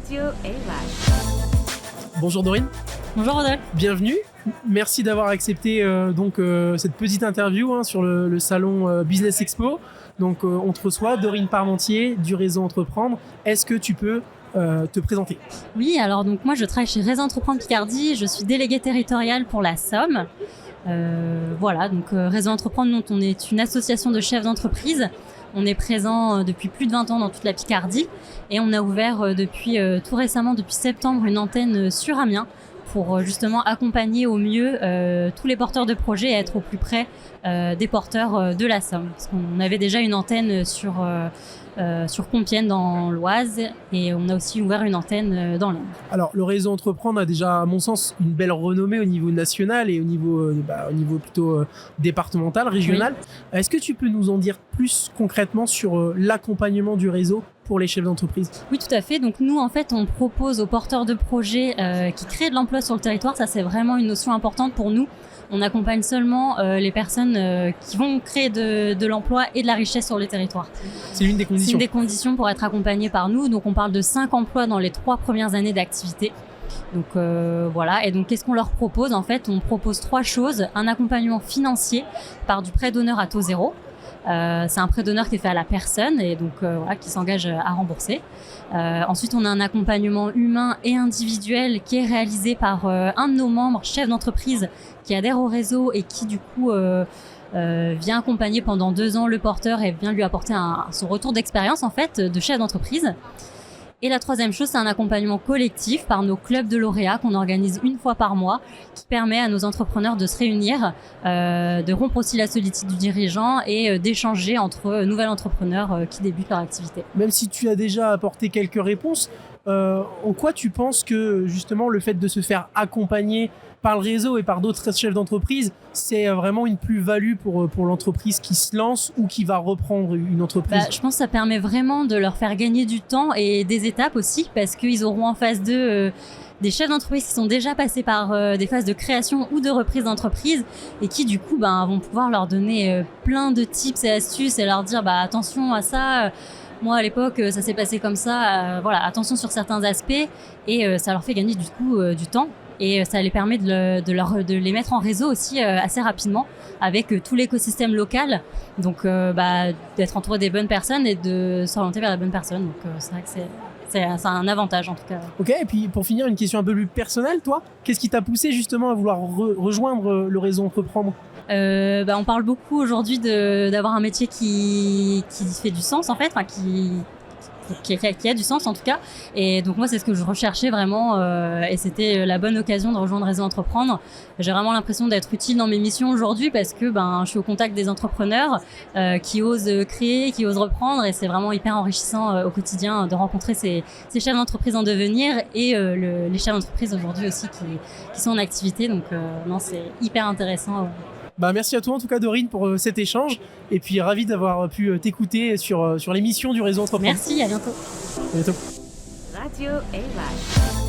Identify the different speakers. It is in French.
Speaker 1: Radio Élage.
Speaker 2: Bonjour Dorine.
Speaker 3: Bonjour Rodolphe.
Speaker 2: Bienvenue. Merci d'avoir accepté cette petite interview sur le salon Business Expo. Donc on te reçoit, Dorine Parmentier du réseau Entreprendre. Est-ce que tu peux te présenter?
Speaker 3: Oui, alors donc moi je travaille chez Réseau Entreprendre Picardie, je suis déléguée territoriale pour la Somme. Réseau Entreprendre, donc, on est une association de chefs d'entreprise. On est présent depuis plus de 20 ans dans toute la Picardie et on a ouvert tout récemment, depuis septembre, une antenne sur Amiens pour justement accompagner au mieux tous les porteurs de projets et être au plus près des porteurs de la Somme. Parce qu'on avait déjà une antenne sur Compiègne dans l'Oise et on a aussi ouvert une antenne dans l'Aisne.
Speaker 2: Alors le réseau Entreprendre a déjà, à mon sens, une belle renommée au niveau national et au niveau plutôt départemental, régional. Oui. Est-ce que tu peux nous en dire plus concrètement sur l'accompagnement du réseau pour les chefs d'entreprise?
Speaker 3: Oui, tout à fait. Donc nous, en fait, on propose aux porteurs de projets qui créent de l'emploi sur le territoire. Ça, c'est vraiment une notion importante pour nous. On accompagne seulement les personnes qui vont créer de l'emploi et de la richesse sur le territoire.
Speaker 2: C'est une des conditions.
Speaker 3: C'est une des conditions pour être accompagné par nous. Donc on parle de 5 emplois dans les 3 premières années d'activité. Donc voilà. Et donc qu'est-ce qu'on leur propose? En fait, on propose 3 choses. Un accompagnement financier par du prêt d'honneur à taux zéro. C'est un prêt d'honneur qui est fait à la personne et donc qui s'engage à rembourser. Ensuite, on a un accompagnement humain et individuel qui est réalisé par un de nos membres, chef d'entreprise, qui adhère au réseau et qui du coup vient accompagner pendant 2 ans le porteur et vient lui apporter son retour d'expérience en fait de chef d'entreprise. Et la 3e chose, c'est un accompagnement collectif par nos clubs de lauréats qu'on organise une fois par mois, qui permet à nos entrepreneurs de se réunir, de rompre aussi la solitude du dirigeant et d'échanger entre nouveaux entrepreneurs qui débutent leur activité.
Speaker 2: Même si tu as déjà apporté quelques réponses, en quoi tu penses que justement le fait de se faire accompagner par le réseau et par d'autres chefs d'entreprise, c'est vraiment une plus-value pour l'entreprise qui se lance ou qui va reprendre une entreprise?
Speaker 3: Je pense que ça permet vraiment de leur faire gagner du temps et des étapes aussi, parce qu'ils auront en face d'eux des chefs d'entreprise qui sont déjà passés par des phases de création ou de reprise d'entreprise et qui du coup vont pouvoir leur donner plein de tips et astuces et leur dire attention à ça. Moi, à l'époque, ça s'est passé comme ça. Attention sur certains aspects et ça leur fait gagner du coup du temps. Et ça les permet de les mettre en réseau aussi assez rapidement avec tout l'écosystème local. Donc, d'être entouré des bonnes personnes et de s'orienter vers la bonne personne. Donc, c'est vrai que c'est un avantage en tout cas.
Speaker 2: Ok, et puis pour finir, une question un peu plus personnelle, toi, qu'est-ce qui t'a poussé justement à vouloir rejoindre le réseau Entreprendre?
Speaker 3: On parle beaucoup aujourd'hui d'avoir un métier qui fait du sens en fait, qui a du sens en tout cas. Et donc moi c'est ce que je recherchais vraiment et c'était la bonne occasion de rejoindre Réseau Entreprendre. J'ai vraiment l'impression d'être utile dans mes missions aujourd'hui parce que je suis au contact des entrepreneurs qui osent créer, qui osent reprendre et c'est vraiment hyper enrichissant au quotidien de rencontrer ces chefs d'entreprise en devenir et les chefs d'entreprise aujourd'hui aussi qui sont en activité. Donc c'est hyper intéressant.
Speaker 2: Merci à toi en tout cas Dorine pour cet échange et puis ravi d'avoir pu t'écouter sur l'émission du réseau Entreprendre.
Speaker 3: Merci, à bientôt.
Speaker 2: À bientôt.
Speaker 1: Radio Élage.